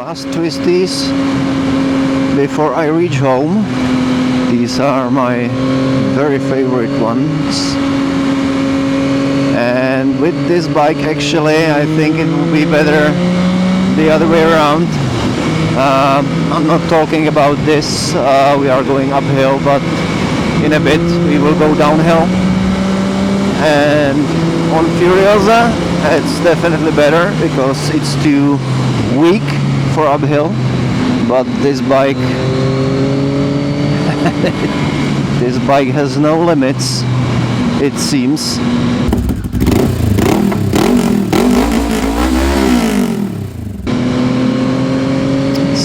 Last twisties before I reach home. These are my very favorite ones. And with this bike actually I think it will be better the other way around. I'm not talking about this, we are going uphill, but in a bit we will go downhill. And on Furiosa it's definitely better because it's too weak for uphill, but this bike this bike has no limits, it seems.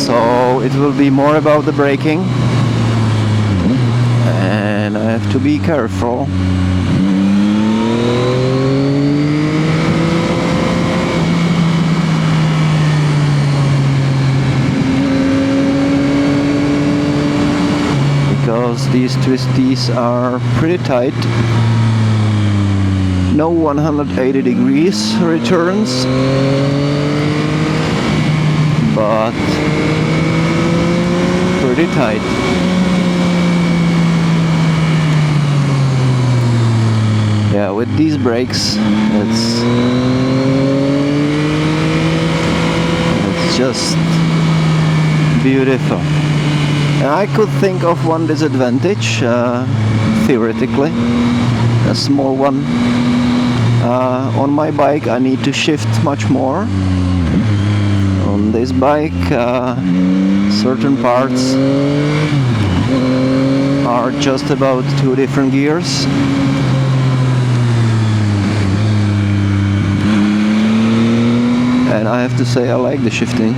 So it will be more about the braking, and I have to be careful. Because these twisties are pretty tight. No 180 degrees returns, but pretty tight. Yeah, with these brakes it's just beautiful. And I could think of one disadvantage, theoretically, a small one. On my bike I need to shift much more. On this bike certain parts are just about 2 different gears. And I have to say I like the shifting.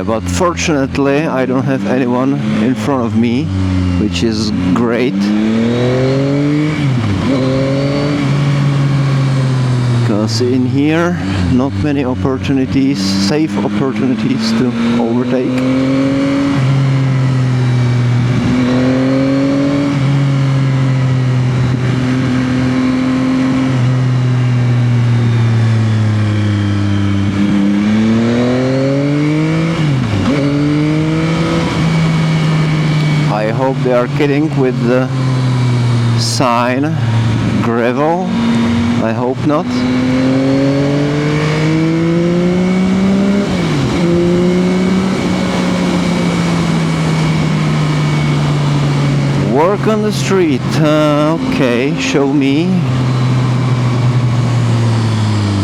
But fortunately I don't have anyone in front of me, which is great, because in here not many opportunities, safe opportunities to overtake. I hope they are kidding with the sign gravel. I hope not. Work on the street. Okay, show me.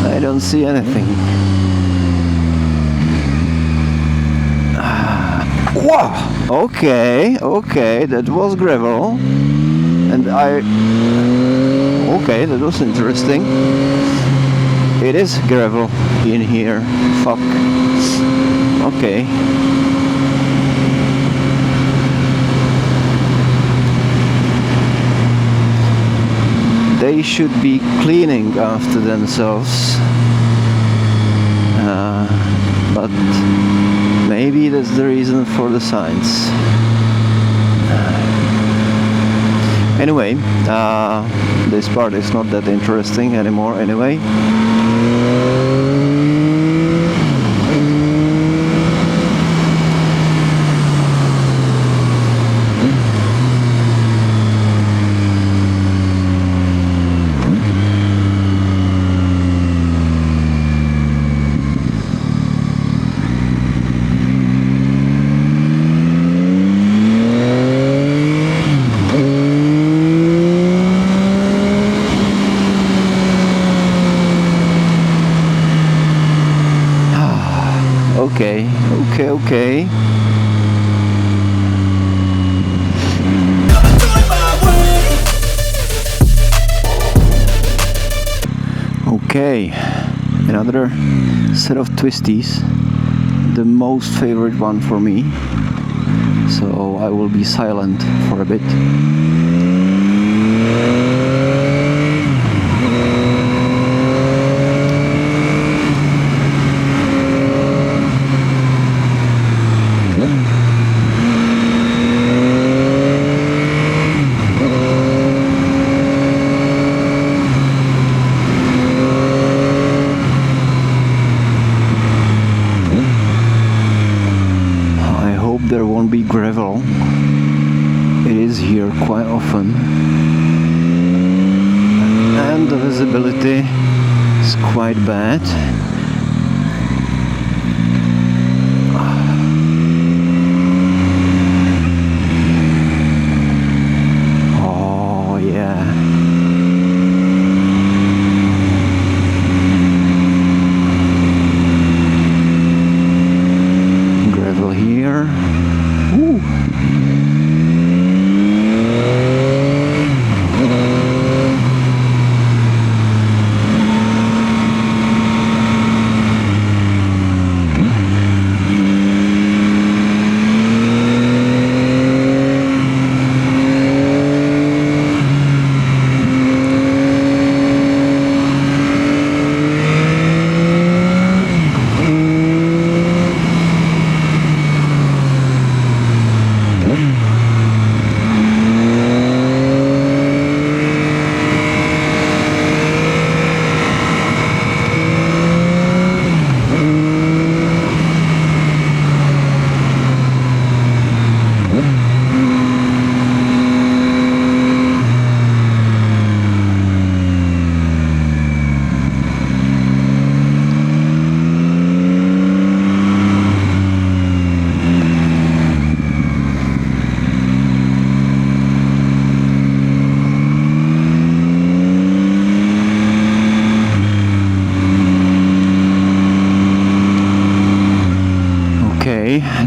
I don't see anything. Wow! Okay, that was gravel, and okay, that was interesting. It is gravel in here. Fuck. Okay. They should be cleaning after themselves, but maybe that's the reason for the signs. Anyway, this part is not that interesting anymore anyway. Okay. Okay, another set of twisties, the most favorite one for me, so I will be silent for a bit. there won't be gravel. It is here quite often, and the visibility is quite bad. Oh yeah. Gravel here. Ooh.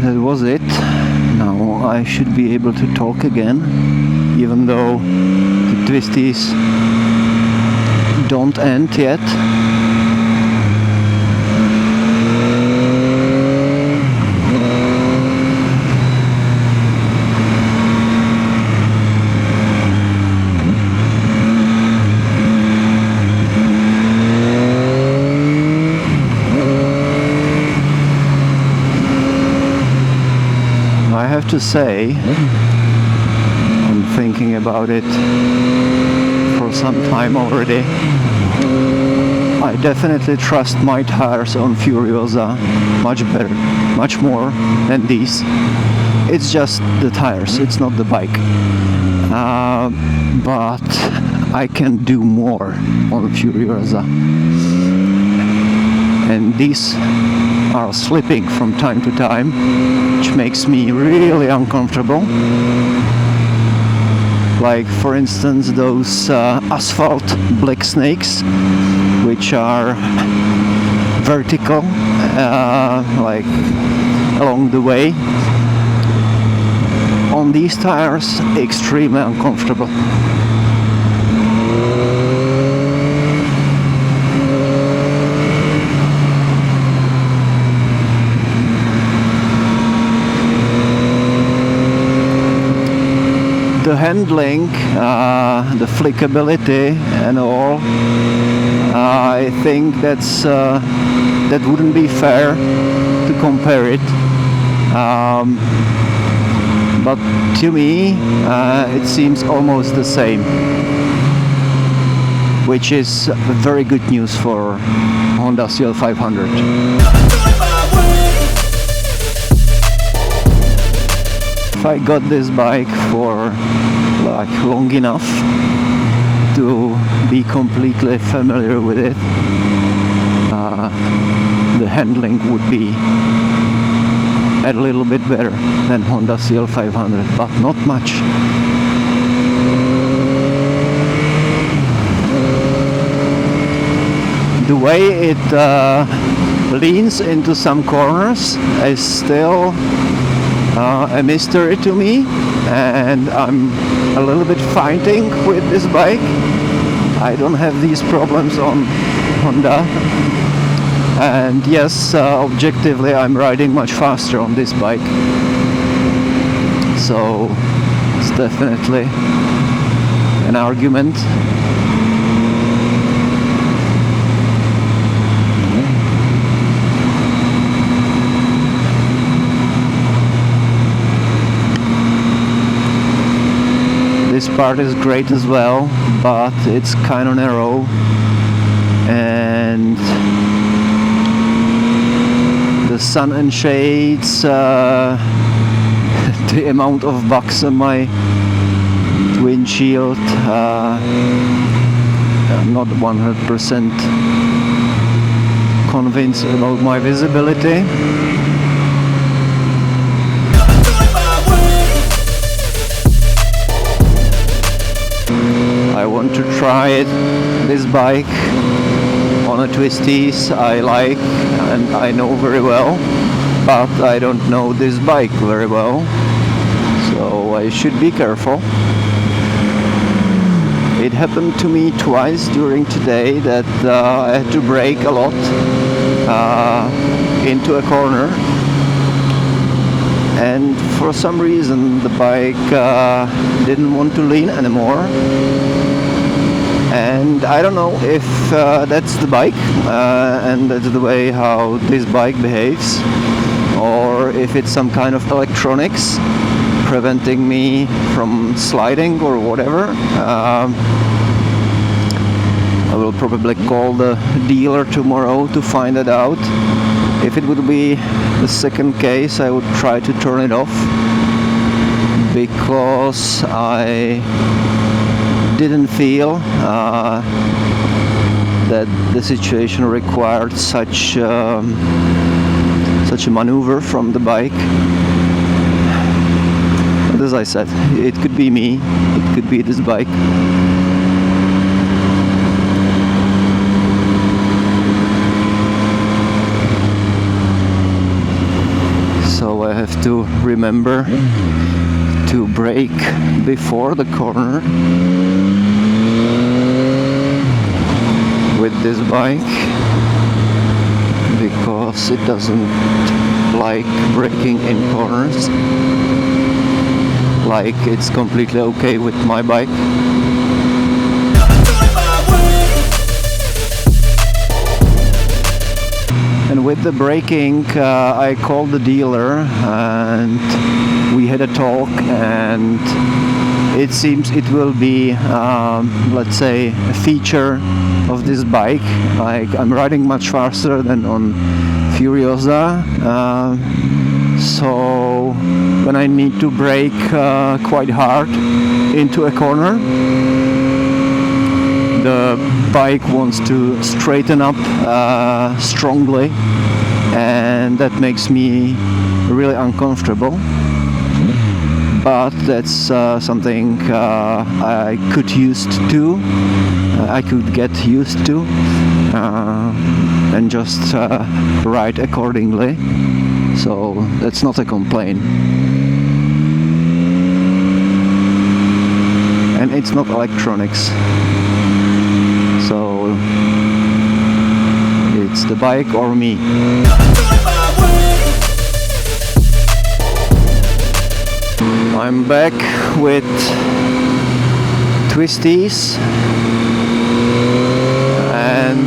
That was it. Now I should be able to talk again, even though the twisties don't end yet. I have to say, I'm thinking about it for some time already. I definitely trust my tires on Furiosa much better, much more than these. It's just the tires, it's not the bike. But I can do more on Furiosa. And these are slipping from time to time, which makes me really uncomfortable. Like, for instance, those asphalt black snakes, which are vertical, like along the way. On these tires, extremely uncomfortable. The handling, the flickability and all, I think that wouldn't be fair to compare it. But to me, it seems almost the same, which is very good news for Honda CL500. If I got this bike for like long enough to be completely familiar with it, the handling would be a little bit better than Honda CL500, but not much. The way it leans into some corners is still a mystery to me, and I'm a little bit fighting with this bike. I don't have these problems on Honda, and yes, objectively I'm riding much faster on this bike, so it's definitely an argument. This part is great as well, but it's kind of narrow, and the sun and shades the amount of bugs on my windshield. I'm not 100% convinced about my visibility. I want to try this bike on a Twisties I like and I know very well, but I don't know this bike very well, so I should be careful. It happened to me twice during today that I had to brake a lot into a corner, and for some reason the bike didn't want to lean anymore, and I don't know if that's the bike and that's the way how this bike behaves, or if it's some kind of electronics preventing me from sliding or whatever. I will probably call the dealer tomorrow to find it out. If it would be the second case, I would try to turn it off, because I didn't feel that the situation required such a maneuver from the bike. But as I said, it could be me, it could be this bike. So I have to remember to brake before the corner with this bike, because it doesn't like braking in corners, like it's completely okay with my bike. And with the braking, I called the dealer and we had a talk, and it seems it will be, let's say, a feature of this bike. Like, I'm riding much faster than on Furiosa, so when I need to brake quite hard into a corner, the bike wants to straighten up strongly, and that makes me really uncomfortable. But that's something I could get used to and just ride accordingly. So that's not a complaint. And it's not electronics. So it's the bike or me. I'm back with Twisties, and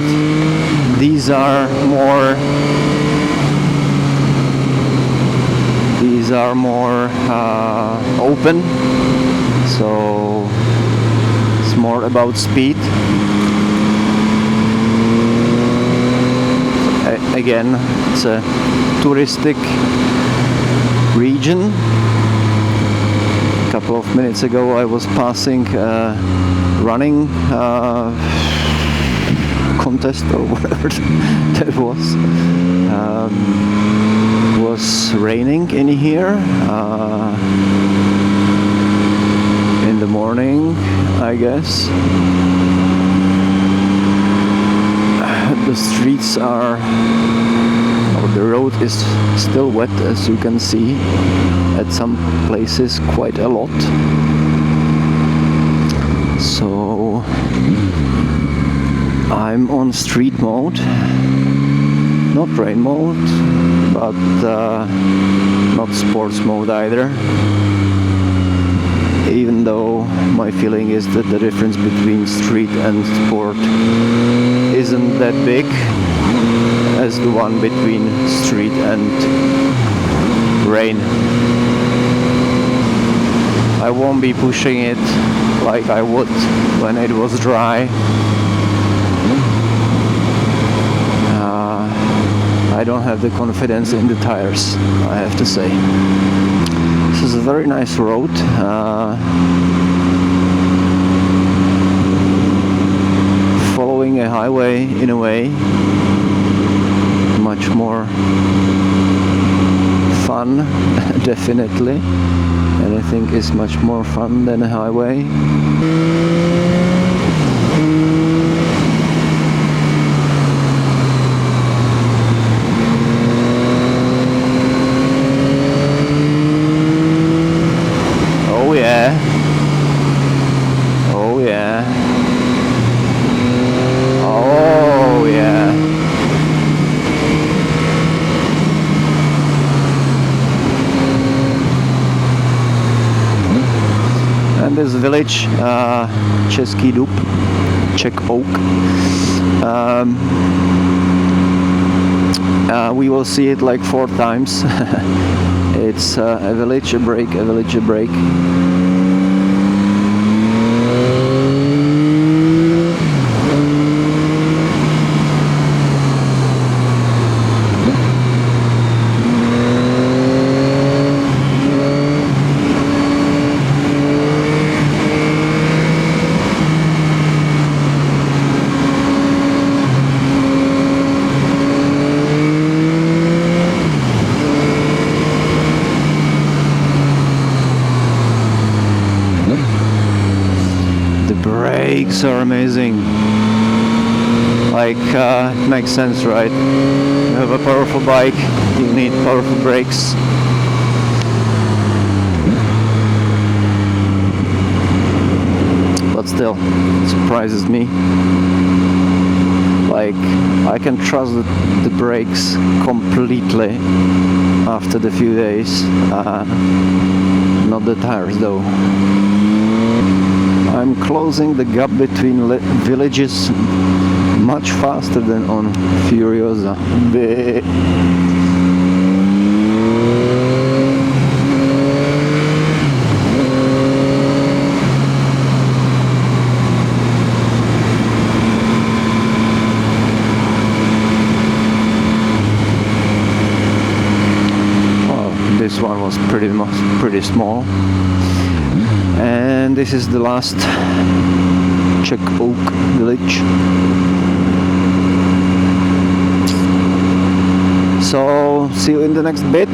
these are more open, so it's more about speed. Again, it's a touristic region. A couple of minutes ago I was passing a running contest or whatever that was. It was raining in here in the morning, I guess. The streets are, or the road is still wet, as you can see, at some places quite a lot. So I'm on street mode, not rain mode, but not sports mode either. Even though my feeling is that the difference between street and sport isn't that big as the one between street and rain. I won't be pushing it like I would when it was dry. I don't have the confidence in the tires, I have to say. This is a very nice road. Following a highway in a way. Much more fun, definitely. Anything is much more fun than a highway. Oh yeah. Oh yeah. Oh yeah. And this village, Český Dub, Czech Oak, we will see it like 4 times. It's a village, a break, a village, a break. Brakes are amazing. Like, it makes sense, right? You have a powerful bike, you need powerful brakes. But still, it surprises me. Like, I can trust the brakes completely after the few days. Not the tires though. I'm closing the gap between villages much faster than on Furiosa. Well, this one was pretty small. And this is the last Czech Oak village. So see you in the next bit.